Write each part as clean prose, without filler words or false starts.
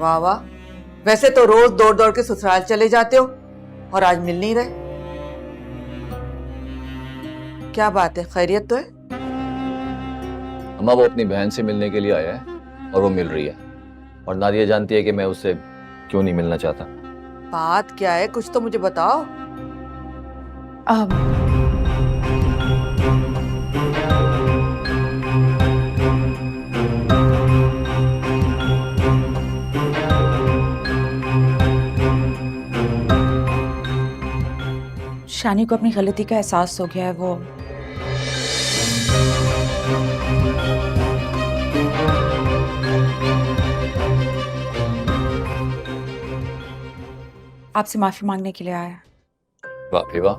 वाह वाह, वैसे तो रोज दौड़ दौड़ के ससुराल चले जाते हो और आज मिल नहीं रहे। क्या बात है, खैरियत तो है? अम्मा वो अपनी बहन से मिलने के लिए आया है और वो मिल रही है, और नादिया जानती है कि मैं उससे क्यों नहीं मिलना चाहता। बात क्या है, कुछ तो मुझे बताओ। शानी को अपनी गलती का एहसास हो गया है। वो आपसे माफी मांगने के लिए आया है। वाह भाई वाह,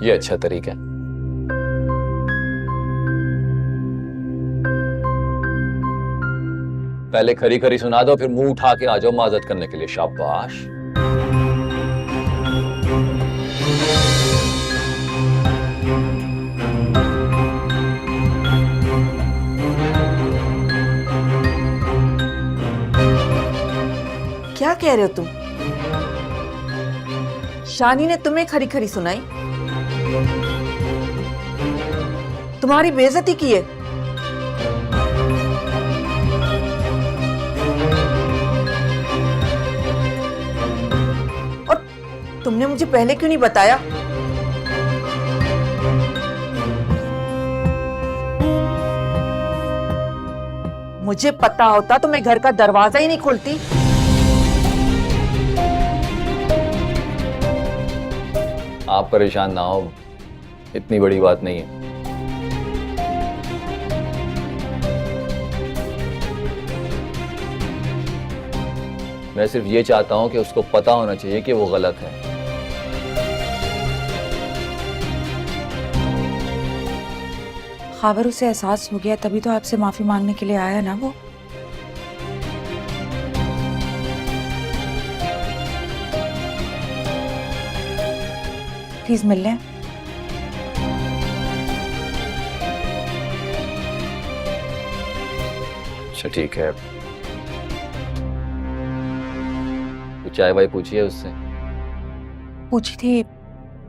ये अच्छा तरीका है। पहले खरी खरी सुना दो, फिर मुंह उठा के आ जाओ माजरत करने के लिए। शाबाश। क्या कह रहे हो तुम? शानी ने तुम्हें खरी खरी सुनाई? तुम्हारी बेइज्जती की है? और तुमने मुझे पहले क्यों नहीं बताया? मुझे पता होता तो मैं घर का दरवाजा ही नहीं खोलती। आप परेशान ना हो, इतनी बड़ी बात नहीं है। मैं सिर्फ ये चाहता हूं कि उसको पता होना चाहिए कि वो गलत है। खाबर उसे एहसास हो गया, तभी तो आपसे माफी मांगने के लिए आया ना। वो प्लीज मिल लें। अच्छा ठीक है, तो चाय वाय पूछिए उससे। पूछी थी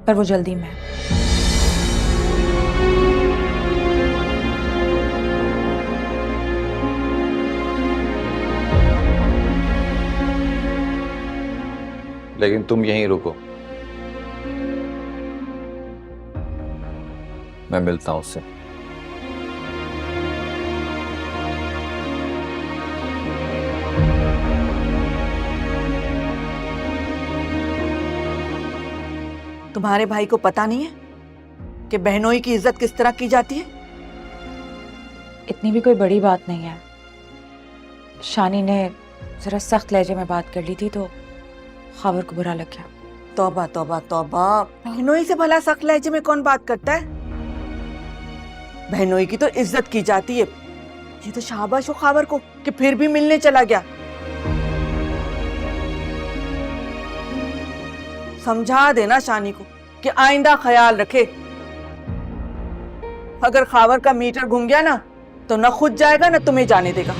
पर वो जल्दी में। लेकिन तुम यहीं रुको, मैं मिलता हूं उससे। तुम्हारे भाई को पता नहीं है कि बहनोई की इज्जत किस तरह की जाती है? इतनी भी कोई बड़ी बात नहीं है। शानी ने जरा सख्त लहजे में बात कर ली थी तो खाबर को बुरा लग गया। तौबा तौबा तौबा, बहनोई से भला सख्त लहजे में कौन बात करता है? बहनोई की तो इज्जत की जाती है। ये तो शाबाश हो खाबर को कि फिर भी मिलने चला गया। समझा देना शानी को कि आइंदा ख्याल रखे। अगर खावर का मीटर घूम गया ना तो न खुद जाएगा न तुम्हें जाने देगा।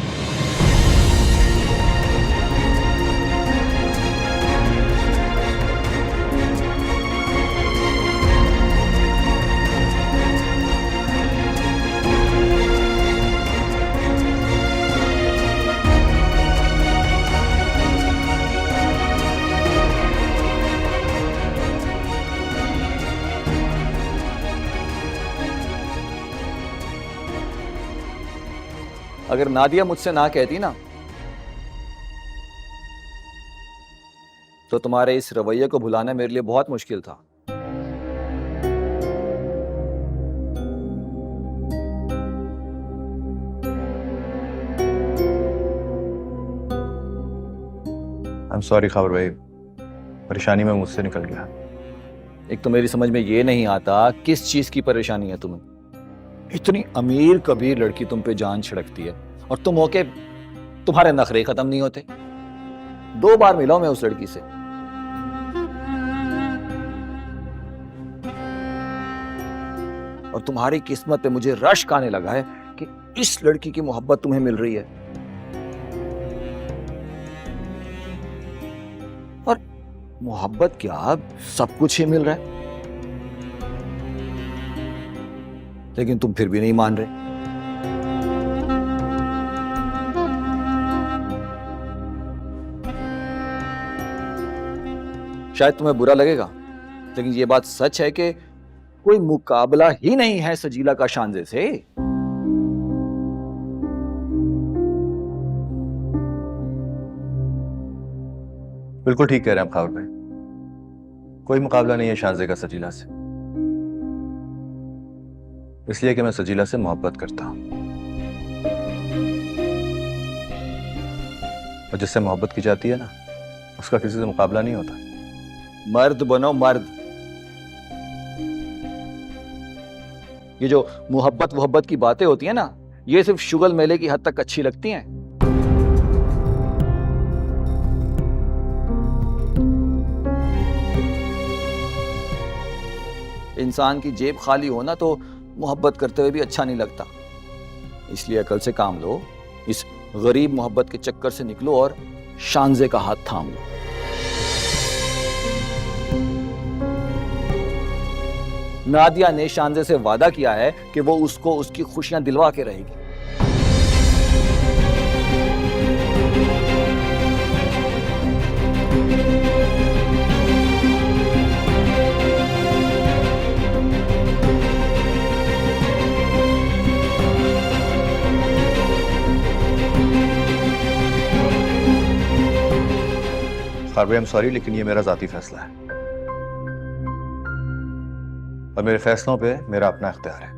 अगर नादिया मुझसे ना कहती ना तो तुम्हारे इस रवैये को भुलाना मेरे लिए बहुत मुश्किल था। I'm sorry खाबर भाई, परेशानी में मुझसे निकल गया। एक तो मेरी समझ में ये नहीं आता किस चीज की परेशानी है तुम्हें। इतनी अमीर कबीर लड़की तुम पे जान छिड़कती है और तुम होके तुम्हारे नखरे खत्म नहीं होते। 2 बार मिला हूं मैं उस लड़की से। और तुम्हारी किस्मत पे मुझे रश्क आने लगा है कि इस लड़की की मोहब्बत तुम्हें मिल रही है। मोहब्बत क्या, सब कुछ ही मिल रहा है, लेकिन तुम फिर भी नहीं मान रहे। शायद तुम्हें बुरा लगेगा, लेकिन ये बात सच है कि कोई मुकाबला ही नहीं है सजीला का शानजे से। बिल्कुल ठीक कह रहे हैं आप खावर भाई, कोई मुकाबला नहीं है शानजे का सजीला से, इसलिए कि मैं सजीला से मोहब्बत करता हूं, और जिससे मोहब्बत की जाती है ना, उसका किसी से मुकाबला नहीं होता। मर्द बनो मर्द। ये जो मोहब्बत की बातें होती है ना, ये सिर्फ शुगल मेले की हद तक अच्छी लगती हैं। इंसान की जेब खाली हो ना तो मोहब्बत करते हुए भी अच्छा नहीं लगता। इसलिए अकल से काम लो, इस गरीब मोहब्बत के चक्कर से निकलो और शानजे का हाथ थाम लो। नादिया ने शानजे से वादा किया है कि वो उसको उसकी खुशियां दिलवा के रहेगी। खावर भाई, आई एम सॉरी, लेकिन ये मेरा जाती फैसला है और मेरे फैसलों पे मेरा अपना इख्तियार है।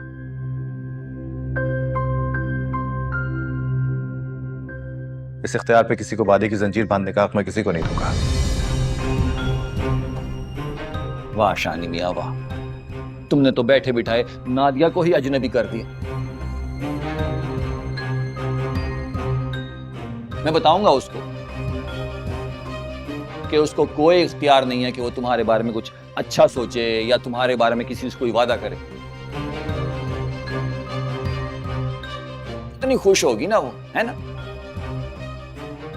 इस इख्तियार पे किसी को वादे की जंजीर बांधने का हक मैं किसी को नहीं दूंगा। वाह शानी मियां वाह, तुमने तो बैठे बिठाए नादिया को ही अजनबी कर दिया। मैं बताऊंगा उसको कि उसको कोई इख्तियार नहीं है कि वो तुम्हारे बारे में कुछ अच्छा सोचे या तुम्हारे बारे में किसी से कोई वादा करे। इतनी खुश होगी ना वो, है ना?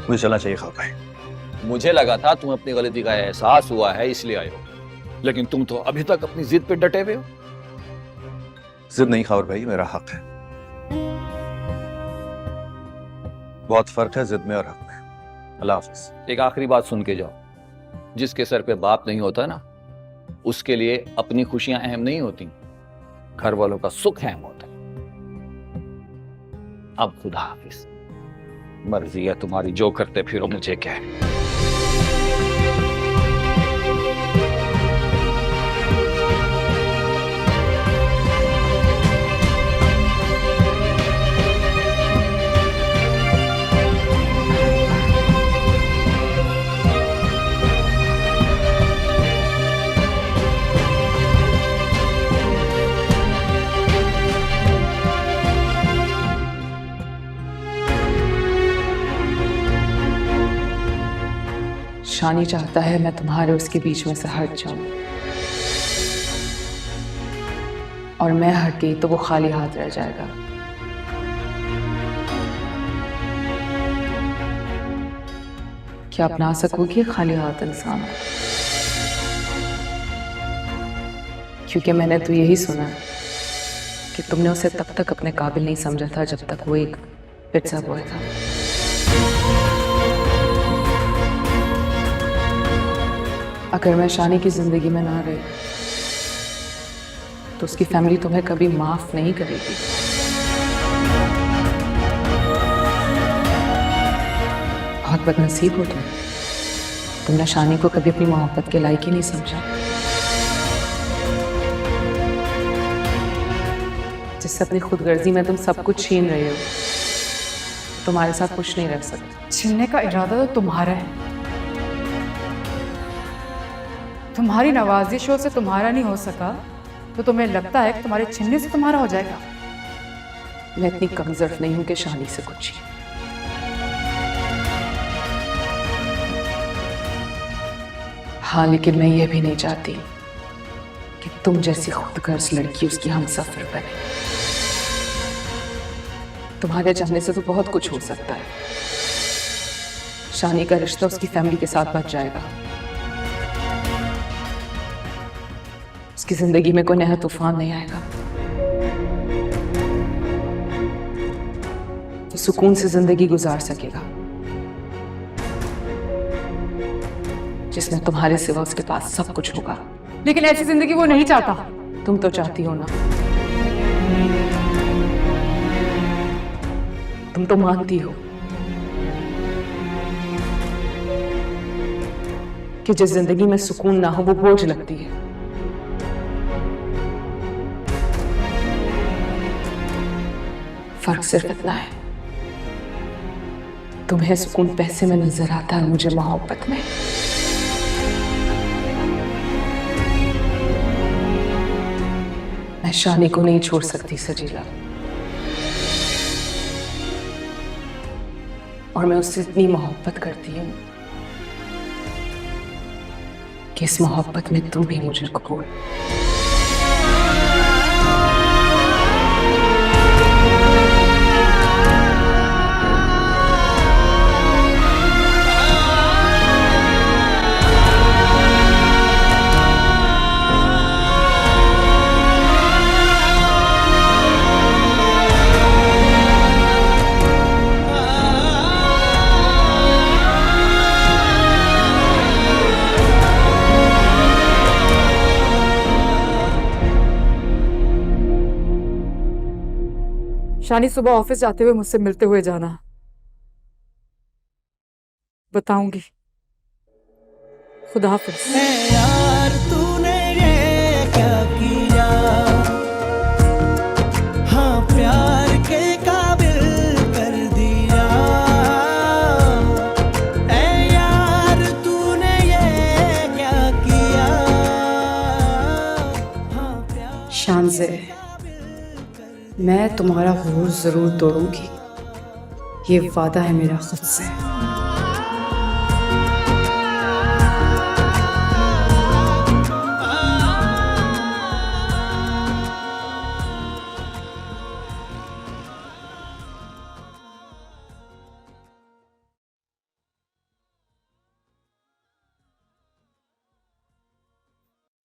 मुझे चलना चाहिए खावर भाई। मुझे लगा था तुम्हें अपनी गलती का एहसास हुआ है इसलिए आए हो, लेकिन तुम तो अभी तक अपनी जिद पे डटे हुए हो। जिद नहीं खावर भाई, मेरा हक है। बहुत फर्क है जिद में और हक में। अल्लाह हाफिज। एक आखिरी बात सुन के जाओ, जिसके सर पे बाप नहीं होता ना, उसके लिए अपनी खुशियां अहम नहीं होती, घर वालों का सुख अहम होता है। अब खुदा हाफिज, मर्जी है तुम्हारी, जो करते फिरो, मुझे क्या है। शानी चाहता है मैं तुम्हारे उसके बीच में से हट जाऊं, और मैं हट गई तो वो खाली हाथ रह जाएगा। क्या अपना सकोगी खाली हाथ इंसान? क्योंकि मैंने तो यही सुना है कि तुमने उसे तब तक अपने काबिल नहीं समझा था जब तक वो एक पिज्जा बॉय था। अगर मैं शानी की जिंदगी में ना रही तो उसकी फैमिली तुम्हें कभी माफ नहीं करेगी। बहुत बदनसीब हो तुमने शानी को कभी अपनी मोहब्बत के लायक ही नहीं समझा, जिससे अपनी खुदगर्जी में तुम सब कुछ छीन रहे हो। तुम्हारे साथ कुछ नहीं रह सकता। छीनने का इरादा तो तुम्हारा है। तुम्हारी नवाजिशों से तुम्हारा नहीं हो सका तो तुम्हें लगता है कि तुम्हारे छीनने से तुम्हारा हो जाएगा। मैं इतनी कमजोर नहीं हूं कि शानी से कुछ। हाँ, लेकिन मैं ये भी नहीं चाहती कि तुम जैसी खुदगर्ज लड़की उसकी हमसफर बने। तुम्हारे चाहने से तो बहुत कुछ हो सकता है। शानी का रिश्ता उसकी फैमिली के साथ बच जाएगा, उसकी जिंदगी में कोई नया तूफान नहीं आएगा। वो सुकून से जिंदगी गुजार सकेगा जिसमें तुम्हारे सिवा उसके पास सब कुछ होगा। लेकिन ऐसी जिंदगी वो नहीं चाहता। तुम तो चाहती हो ना, तुम तो मानती हो कि जिस जिंदगी में सुकून ना हो वो बोझ लगती है। फर्क सिर्फ इतना है, तुम्हें सुकून पैसे में नजर आता है, मुझे मोहब्बत में। मैं शानी को नहीं छोड़ सकती सजीला, और मैं उससे इतनी मोहब्बत करती हूँ कि इस मोहब्बत में तुम भी मुझे कबूल। शानी, सुबह ऑफिस जाते हुए मुझसे मिलते हुए जाना। बताऊंगी। खुदा हाफिज। यार तूने ये क्या किया, हाँ प्यार के काबिल कर दिया। ए यार तूने ये क्या किया, हाँ प्यार। शानज़े, मैं तुम्हारा गुरूर जरूर तोड़ूंगी, ये वादा है मेरा खुद से।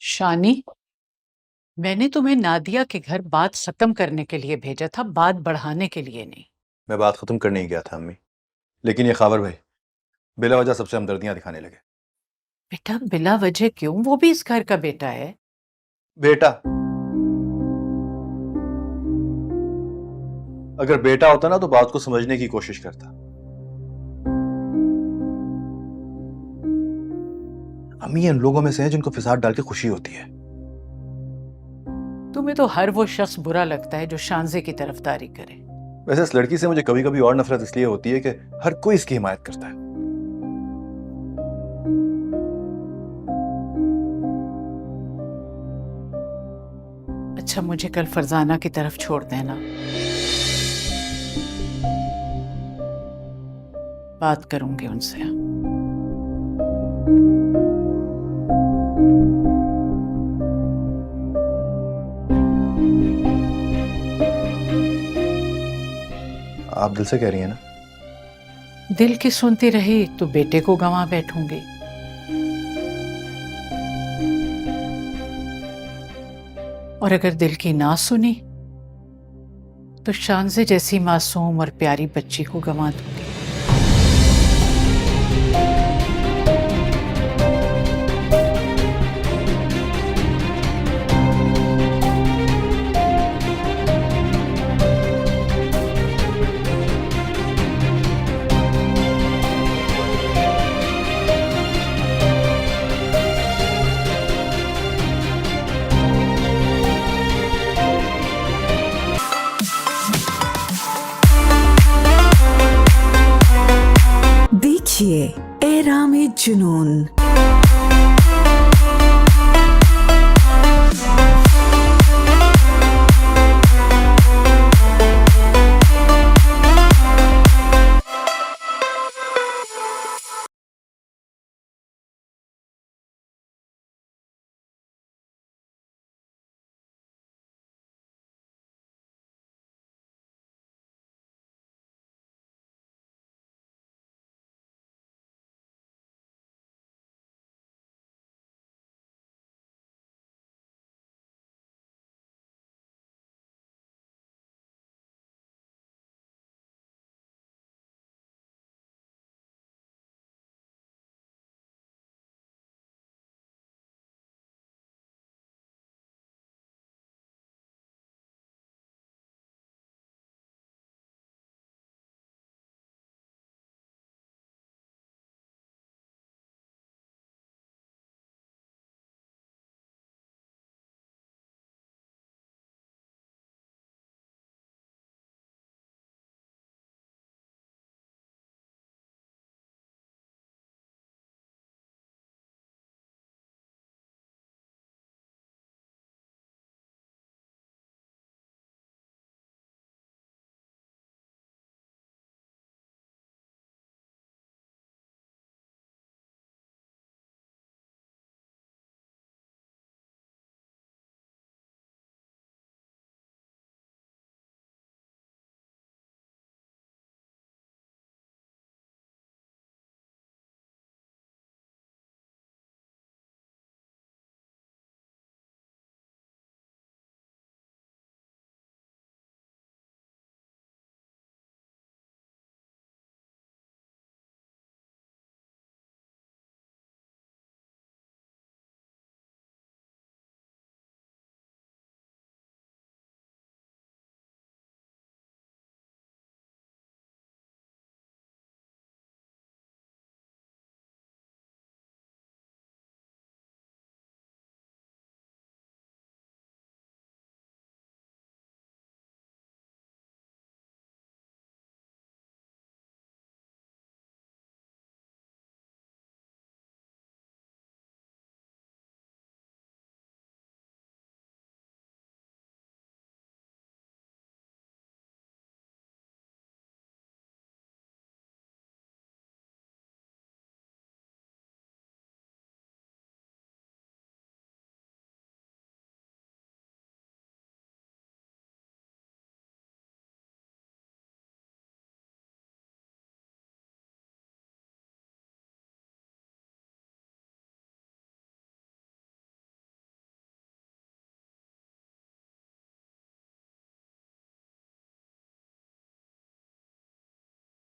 शानी, मैंने तुम्हें नादिया के घर बात खत्म करने के लिए भेजा था, बात बढ़ाने के लिए नहीं। मैं बात खत्म करने ही गया था अम्मी, लेकिन ये खावर भाई बिला वजह सबसे हमदर्दियां दिखाने लगे। बेटा, बिला वजह क्यों? वो भी इस घर का बेटा है। बेटा? अगर बेटा होता ना तो बात को समझने की कोशिश करता। अम्मी इन लोगों में से हैं जिनको फिसाद डाल के खुशी होती है। तुम्हें तो हर वो शख्स बुरा लगता है जो शानज़े की तरफदारी करे। वैसे इस लड़की से मुझे कभी कभी और नफरत इसलिए होती है कि हर कोई इसकी हिमायत करता है। अच्छा, मुझे कल फरजाना की तरफ छोड़ देना, बात करूंगी उनसे। आप दिल से कह रही हैं ना? दिल की सुनती रही तो बेटे को गंवा बैठूंगी। और अगर दिल की ना सुनी तो शानज़े जैसी मासूम और प्यारी बच्ची को गंवा दूंगी। देखिए एराम जुनून।